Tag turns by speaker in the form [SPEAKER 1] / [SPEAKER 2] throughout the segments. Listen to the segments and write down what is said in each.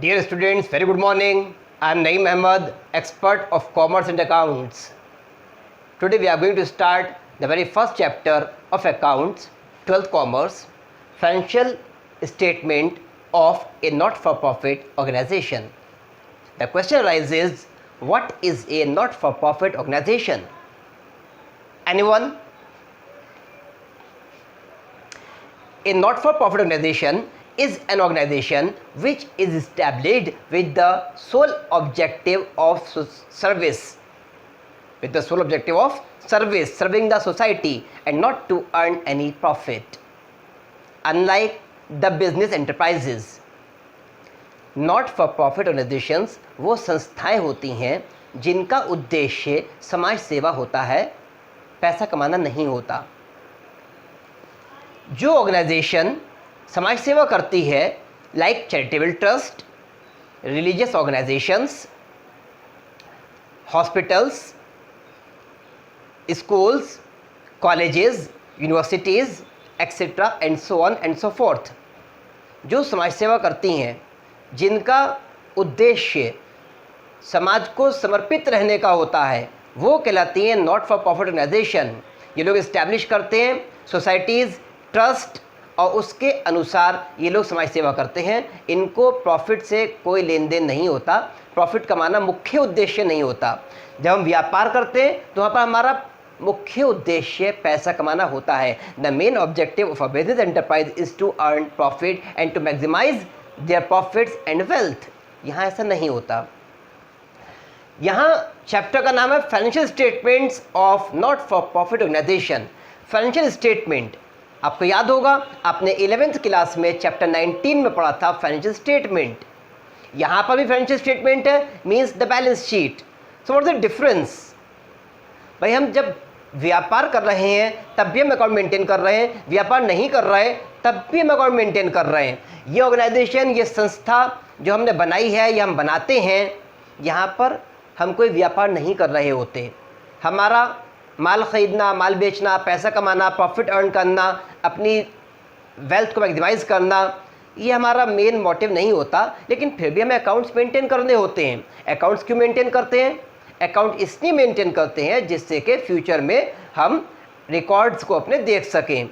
[SPEAKER 1] Dear students, very good morning. I am Naeem Ahmed, expert of Commerce and Accounts. Today we are going to start the very first chapter of Accounts, 12th Commerce, Financial Statement of a Not-for-Profit Organization. The question arises, what is a not-for-profit organization? Anyone? A not-for-profit organization is an organization which is established with the sole objective of service, serving the society and not to earn any profit. Unlike the business enterprises, not-for-profit organizations वो संस्थाएं होती हैं जिनका उद्देश्य समाज सेवा होता है, पैसा कमाना नहीं होता। जो ऑर्गेनाइजेशन समाज सेवा करती है, like charitable trust, religious organisations, hospitals, schools, colleges, universities etcetera and so on and so fourth, जो समाज सेवा करती हैं जिनका उद्देश्य समाज को समर्पित रहने का होता है, वो कहलाती हैं नॉट फॉर प्रॉफिट ऑर्गेनाइजेशन। ये लोग इस्टेब्लिश करते हैं सोसाइटीज़, ट्रस्ट, और उसके अनुसार ये लोग समाज सेवा करते हैं। इनको प्रॉफिट से कोई लेन देन नहीं होता, प्रॉफिट कमाना मुख्य उद्देश्य नहीं होता। जब हम व्यापार करते हैं तो वहाँ पर हमारा मुख्य उद्देश्य पैसा कमाना होता है। The main objective of a business enterprise is to earn profit and to maximise their profits and wealth. यहाँ ऐसा नहीं होता। यहाँ चैप्टर का नाम है financial statements of not for profit organisation. Financial statement आपको याद होगा, आपने 11th क्लास में चैप्टर 19 में पढ़ा था फाइनेंशियल स्टेटमेंट। यहाँ पर भी फाइनेंशियल स्टेटमेंट है, means the balance sheet. So what is the difference? भाई हम जब व्यापार कर रहे हैं तब भी हम अकाउंट मेंटेन कर रहे हैं, व्यापार नहीं कर रहे हैं तब भी हम अकाउंट मेंटेन कर रहे हैं। ये ऑर्गेनाइजेशन, ये संस्था जो हमने बनाई है या हम बनाते हैं, यहाँ पर हम कोई व्यापार नहीं कर रहे होते। हमारा माल ख़रीदना, माल बेचना, पैसा कमाना, प्रॉफिट अर्न करना, अपनी वेल्थ को मैक्सिमाइज करना, ये हमारा मेन मोटिव नहीं होता। लेकिन फिर भी हमें अकाउंट्स मेंटेन करने होते हैं। अकाउंट्स क्यों मेंटेन करते हैं? अकाउंट इसलिए मेंटेन करते हैं जिससे कि फ्यूचर में हम रिकॉर्ड्स को अपने देख सकें।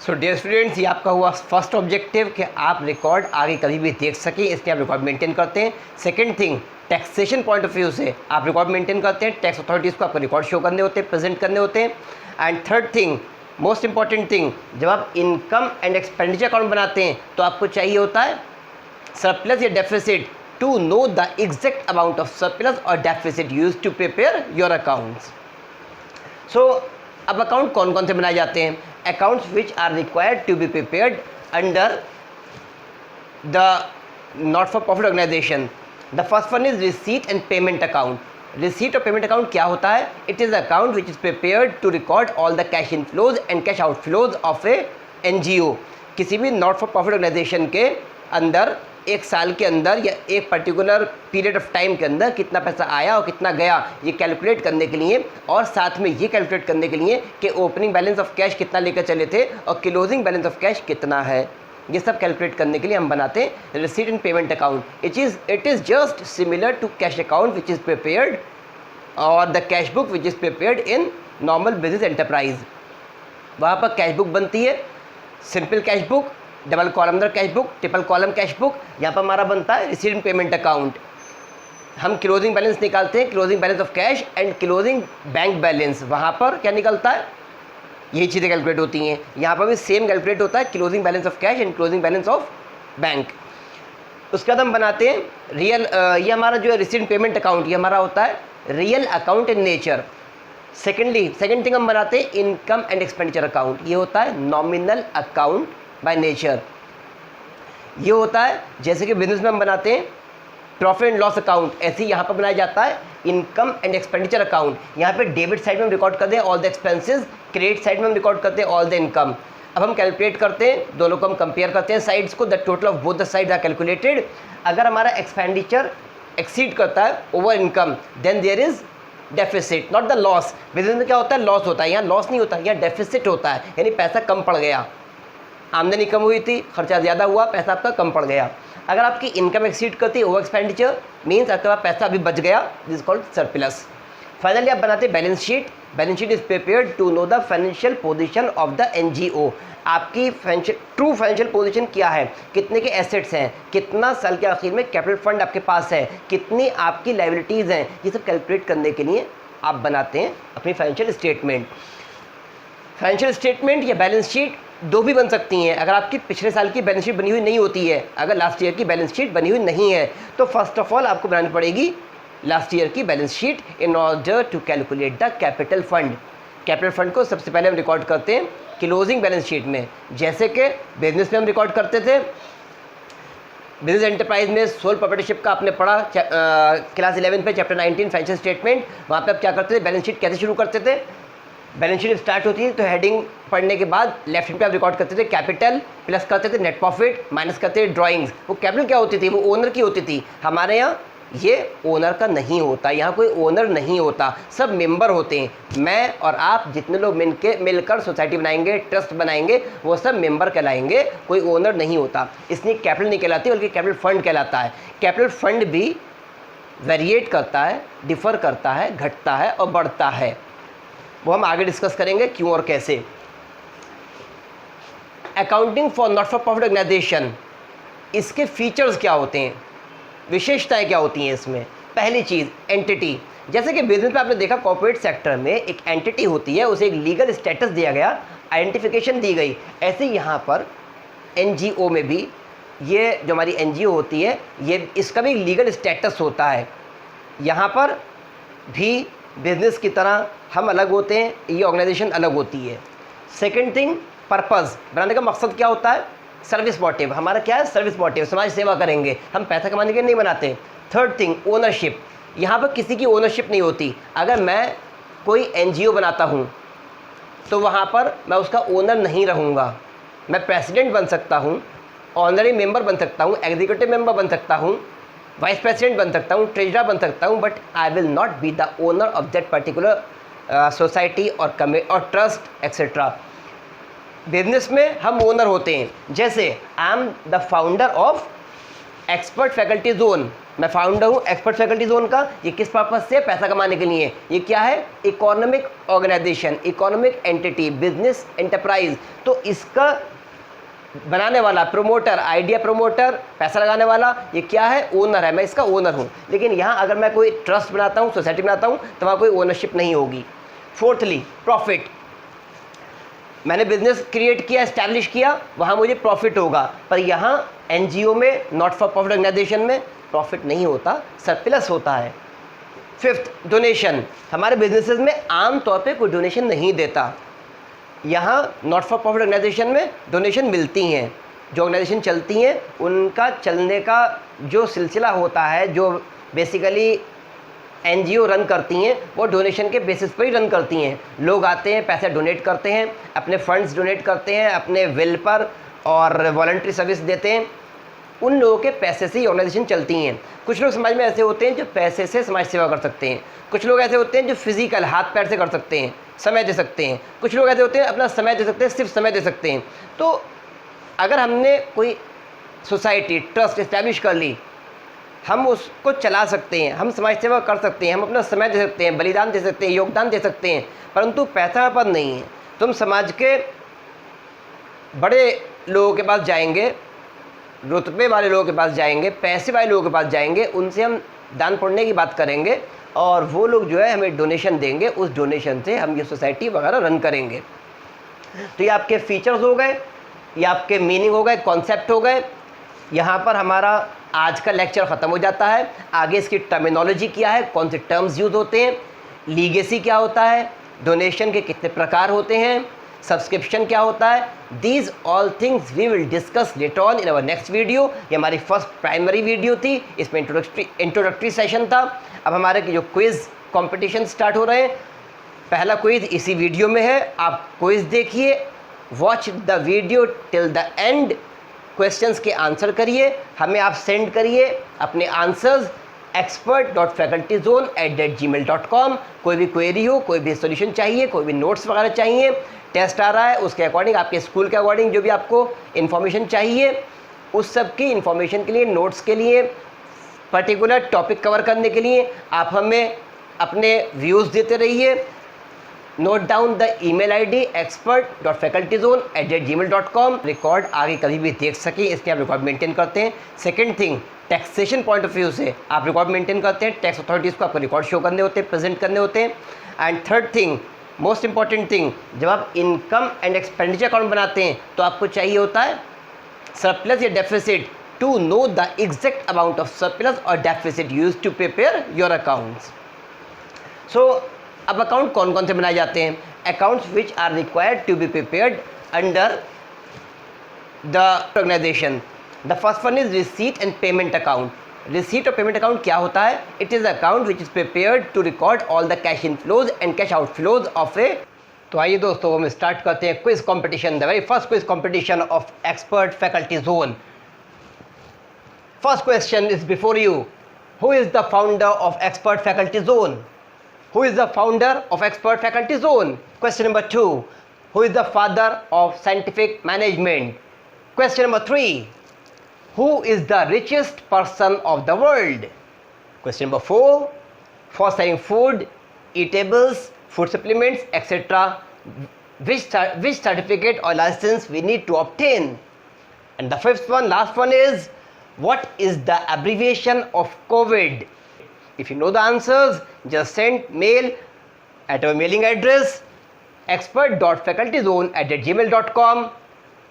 [SPEAKER 1] सो डियर स्टूडेंट्स, ये आपका हुआ फर्स्ट ऑब्जेक्टिव कि आप रिकॉर्ड आगे कभी भी देख सकें, इसलिए आप रिकॉर्ड मेंटेन करते हैं। Second thing, taxation point of view से आप रिकॉर्ड मेंटेन करते हैं। टैक्स अथॉरिटीज़ को आपको रिकॉर्ड शो करने होते हैं, प्रेजेंट करने होते हैं। And third thing, most important thing, जब आप इनकम एंड एक्सपेंडिचर अकाउंट बनाते हैं तो आपको चाहिए होता है सरप्लस या deficit, to know the exact amount of surplus और deficit use to prepare your accounts. So अब अकाउंट कौन कौन से बनाए जाते हैं? Accounts which are required to be prepared under the not for profit organisation. The first one is receipt and payment account. Receipt और payment account क्या होता है? It is account which is prepared to record all the cash inflows and cash outflows of A NGO। किसी भी not for profit organisation के अंदर एक साल के अंदर या एक पर्टिकुलर पीरियड ऑफ टाइम के अंदर कितना पैसा आया और कितना गया, ये कैलकुलेट करने के लिए, और साथ में ये कैलकुलेट करने के लिए कि ओपनिंग बैलेंस ऑफ कैश कितना लेकर चले थे और क्लोजिंग बैलेंस ऑफ कैश कितना है, ये सब कैलकुलेट करने के लिए हम बनाते हैं receipt and payment account. It is just similar to cash account which is prepared और the cash book which is prepared in normal business enterprise. वहाँ पर कैश बुक बनती है, सिंपल कैश बुक, डबल कॉलमदार cash book, triple column cash book. यहाँ पर हमारा बनता है रिसीट एंड पेमेंट अकाउंट। हम क्लोजिंग बैलेंस निकालते हैं, closing balance of cash and closing bank balance. वहाँ पर क्या निकलता है? यही चीज़ें कैलकुलेट होती हैं। यहाँ पर भी सेम कैलकुलेट होता है, closing balance of cash and closing balance of bank. उसके बाद हम बनाते हैं रियल, ये हमारा जो है रिसीट एंड पेमेंट अकाउंट, ये हमारा होता है real account in nature. Second thing हम बनाते हैं इनकम एंड एक्सपेंडिचर अकाउंट। ये होता है नॉमिनल अकाउंट बाय नेचर। ये होता है जैसे कि बिजनेस में हम बनाते हैं प्रॉफिट एंड लॉस अकाउंट, ऐसे ही यहाँ पर बनाया जाता है इनकम एंड एक्सपेंडिचर अकाउंट। यहाँ पे डेबिट साइड में हम रिकॉर्ड करते हैं all the expenses, credit side में हम रिकॉर्ड करते हैं ऑल द इनकम। अब हम कैलकुलेट करते हैं, दोनों को हम कंपेयर करते हैं साइड्स को, the total of both the side are calculated. अगर हमारा एक्सपेंडिचर एक्सीड करता है over income, then there is deficit, not the loss. Business में क्या होता है? लॉस होता है। यहाँ लॉस नहीं होता, यहाँ डेफिसिट होता है, यानी पैसा कम पड़ गया। आमदनी कम हुई थी, खर्चा ज़्यादा हुआ, पैसा आपका कम पड़ गया। अगर आपकी इनकम एक्सीड करती है ओवर एक्सपेंडिचर मीन्स आपके पास पैसा अभी बच गया, दिस कॉल्ड सरप्लस। फाइनली आप बनाते हैं balance sheet. Balance sheet is prepared to know the financial position of the NGO. आपकी ट्रू फाइनेंशियल पोजीशन क्या है, कितने के एसेट्स हैं, कितना साल के आखिर में कैपिटल फंड आपके पास है, कितनी आपकी लायबिलिटीज़ हैं, ये सब कैलकुलेट करने के लिए आप बनाते हैं अपनी फाइनेंशियल स्टेटमेंट। फाइनेंशियल स्टेटमेंट या बैलेंस शीट दो भी बन सकती हैं। अगर आपकी पिछले साल की बैलेंस शीट बनी हुई नहीं होती है, अगर लास्ट ईयर की बैलेंस शीट बनी हुई नहीं है, तो फर्स्ट ऑफ ऑल आपको बनानी पड़ेगी लास्ट ईयर की balance sheet in order to calculate the capital fund. Capital fund को सबसे पहले हम रिकॉर्ड करते हैं क्लोजिंग बैलेंस शीट में, जैसे कि बिजनेस में हम रिकॉर्ड करते थे। बिजनेस एंटरप्राइज में सोल प्रोप्राइटरशिप का आपने पढ़ा क्लास 11 पे चैप्टर 19 फाइनेंशियल स्टेटमेंट। वहाँ पे आप क्या करते थे, बैलेंस शीट कैसे शुरू करते थे। बैलेंस शीट स्टार्ट होती है तो हेडिंग पढ़ने के बाद लेफ्ट हैंड पे आप रिकॉर्ड करते थे कैपिटल, प्लस करते थे नेट प्रॉफिट, माइनस करते थे ड्राइंग्स। वो कैपिटल क्या होती थी, वो ओनर की होती थी। हमारे यहाँ ये ओनर का नहीं होता, यहाँ कोई ओनर नहीं होता, सब मेंबर होते हैं। मैं और आप जितने लोग मिलकर सोसाइटी बनाएंगे, ट्रस्ट बनाएंगे, वो सब मेंबर कहलाएंगे, कोई ओनर नहीं होता। इसलिए कैपिटल नहीं कहलाती बल्कि कैपिटल फंड कहलाता है। कैपिटल फंड भी वेरिएट करता है, डिफ़र करता है, घटता है और बढ़ता है। वो हम आगे डिस्कस करेंगे क्यों और कैसे। Accounting for not for profit organisation, इसके फीचर्स क्या होते हैं, विशेषताएं क्या होती हैं इसमें। पहली चीज़ एंटिटी। जैसे कि बिजनेस में आपने देखा कॉर्पोरेट सेक्टर में एक एंटिटी होती है, उसे एक लीगल स्टेटस दिया गया, आइडेंटिफिकेशन दी गई। ऐसे यहाँ पर एनजीओ में भी ये जो हमारी एनजीओ होती है, ये इसका भी लीगल स्टेटस होता है। यहाँ पर भी बिजनेस की तरह हम अलग होते हैं, ये ऑर्गेनाइजेशन अलग होती है। सेकंड थिंग पर्पस, बनाने का मकसद क्या होता है, सर्विस मोटिव। हमारा क्या है, सर्विस मोटिव, समाज सेवा करेंगे, हम पैसा कमाने के लिए नहीं बनाते। थर्ड थिंग ओनरशिप, यहाँ पर किसी की ओनरशिप नहीं होती। अगर मैं कोई एनजीओ बनाता हूँ तो वहाँ पर मैं उसका ओनर नहीं रहूँगा। मैं प्रेसिडेंट बन सकता हूँ, ऑनरी मेंबर बन सकता हूँ, एग्जीक्यूटिव मेंबर बन सकता हूँ, वाइस प्रेसिडेंट बन सकता हूँ, ट्रेजरर बन सकता हूँ, but I will not be the owner of that particular society और ट्रस्ट एक्सेट्रा। बिजनेस में हम ओनर होते हैं। जैसे I am the founder of expert faculty zone, मैं फाउंडर हूँ एक्सपर्ट फैकल्टी जोन का। ये किस पर्पज़ से, पैसा कमाने के लिए। ये क्या है, economic organisation, economic entity, business enterprise. तो इसका बनाने वाला प्रोमोटर, आइडिया प्रोमोटर, पैसा लगाने वाला, ये क्या है, ओनर है, मैं इसका ओनर हूँ। लेकिन यहाँ अगर मैं कोई ट्रस्ट बनाता हूँ, सोसाइटी बनाता हूँ, तो वहाँ कोई ओनरशिप नहीं होगी। फोर्थली प्रॉफिट, मैंने बिजनेस क्रिएट किया, एस्टैब्लिश किया, वहाँ मुझे प्रॉफिट होगा। पर यहाँ एनजीओ में, नॉट फॉर प्रॉफिट ऑर्गेनाइजेशन में प्रॉफिट नहीं होता, सरप्लस होता है। फिफ्थ डोनेशन, हमारे बिजनेसेस में आम तौर पे कोई डोनेशन नहीं देता। यहाँ नॉट फॉर प्रॉफिट ऑर्गेनाइजेशन में डोनेशन मिलती हैं। जो ऑर्गेनाइजेशन चलती हैं उनका चलने का जो सिलसिला होता है, जो बेसिकली एनजीओ रन करती हैं, वो डोनेशन के बेसिस पर ही रन करती हैं। लोग आते हैं, पैसे डोनेट करते हैं, अपने फंड्स डोनेट करते हैं अपने विल पर और वॉलंटरी सर्विस देते हैं। उन लोगों के पैसे से ही ऑर्गेनाइजेशन चलती हैं। कुछ लोग समाज में ऐसे होते हैं जो पैसे से समाज सेवा कर सकते हैं। कुछ लोग ऐसे होते हैं जो फिजिकल हाथ पैर से कर सकते हैं, समय दे सकते हैं। कुछ लोग ऐसे होते हैं अपना समय दे सकते हैं, सिर्फ समय दे सकते हैं। तो अगर हमने कोई सोसाइटी, ट्रस्ट इस्टेब्लिश कर ली, हम उसको चला सकते हैं, हम समाज सेवा कर सकते हैं, हम अपना समय दे सकते हैं, बलिदान दे सकते हैं, योगदान दे सकते हैं, परंतु पैसा पर नहीं है। तुम समाज के बड़े लोगों के पास जाएंगे, रुतबे वाले लोगों के पास जाएंगे, पैसे वाले लोगों के पास जाएंगे, उनसे हम दान पुण्य की बात करेंगे और वो लोग जो है हमें डोनेशन देंगे, उस डोनेशन से हम ये सोसाइटी वगैरह रन करेंगे। तो ये आपके फीचर्स हो गए, ये आपके मीनिंग हो गए, कॉन्सेप्ट हो गए। यहाँ पर हमारा आज का लेक्चर ख़त्म हो जाता है। आगे इसकी टर्मिनोलॉजी क्या है, कौन से टर्म्स यूज़ होते हैं, लीगेसी क्या होता है, डोनेशन के कितने प्रकार होते हैं, सब्सक्रिप्शन क्या होता है, these all things we will discuss later on in our next video. ये हमारी फर्स्ट प्राइमरी वीडियो थी, इसमें इंट्रोडक्टरी सेशन था। अब हमारे जो क्विज़ कॉम्पिटिशन स्टार्ट हो रहे हैं, पहला क्विज़ इसी वीडियो में है, आप क्विज़ देखिए, watch the video till the end, questions के आंसर करिए, हमें आप सेंड करिए अपने आंसर्स expert.facultyzone@gmail.com। कोई भी क्वेरी हो, कोई भी सॉल्यूशन चाहिए, कोई भी नोट्स वगैरह चाहिए, टेस्ट आ रहा है उसके अकॉर्डिंग, आपके स्कूल के अकॉर्डिंग जो भी आपको इन्फॉर्मेशन चाहिए उस सब की इंफॉर्मेशन के लिए, नोट्स के लिए, पर्टिकुलर टॉपिक कवर करने के लिए आप हमें अपने व्यूज़ देते रहिए। Note down the email ID expert.facultyzone@gmail.com। Record आगे कभी भी देख सकें इसके आप रिकॉर्ड मेंटेन करते हैं। Second thing, taxation point of view से आप रिकॉर्ड मेंटेन करते हैं। टैक्स अथॉरिटीज़ को आपको रिकॉर्ड शो करने होते हैं, प्रेजेंट करने होते हैं। And third thing, most important thing, जब आप इनकम एंड एक्सपेंडिचर अकाउंट बनाते हैं तो आपको चाहिए होता है सरप्लस या deficit, to know the exact amount of surplus और deficit use to prepare your accounts. So अब अकाउंट कौन कौन से बनाए जाते हैं? Accounts which are required to be prepared under the organisation. The first one is receipt and payment account. Receipt और payment account क्या होता है? It is account which is prepared to record all the cash inflows and cash outflows of ए। तो आइए दोस्तों हम start करते हैं quiz competition, the very first quiz competition of expert faculty zone. First question is before you, who is the founder of expert faculty zone? Who is the founder of Expert Faculty Zone? Question number 2. Who is the father of scientific management? Question number 3. Who is the richest person of the world? Question number 4. For selling food, eatables, food supplements, etc., which certificate or license we need to obtain? And the fifth one, last one is, what is the abbreviation of COVID? If you know the answers, just send mail at our mailing address expert.facultyzone@gmail.com।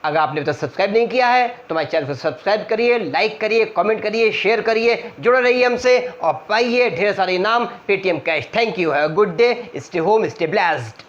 [SPEAKER 1] अगर आपने अभी तक subscribe नहीं किया है तो हमारे channel को सब्सक्राइब करिए, लाइक करिए, कमेंट करिए, शेयर करिए, जुड़े रहिए हमसे और पाइए ढेर सारे इनाम, Paytm cash. Thank you, have a good day, stay home, stay blessed.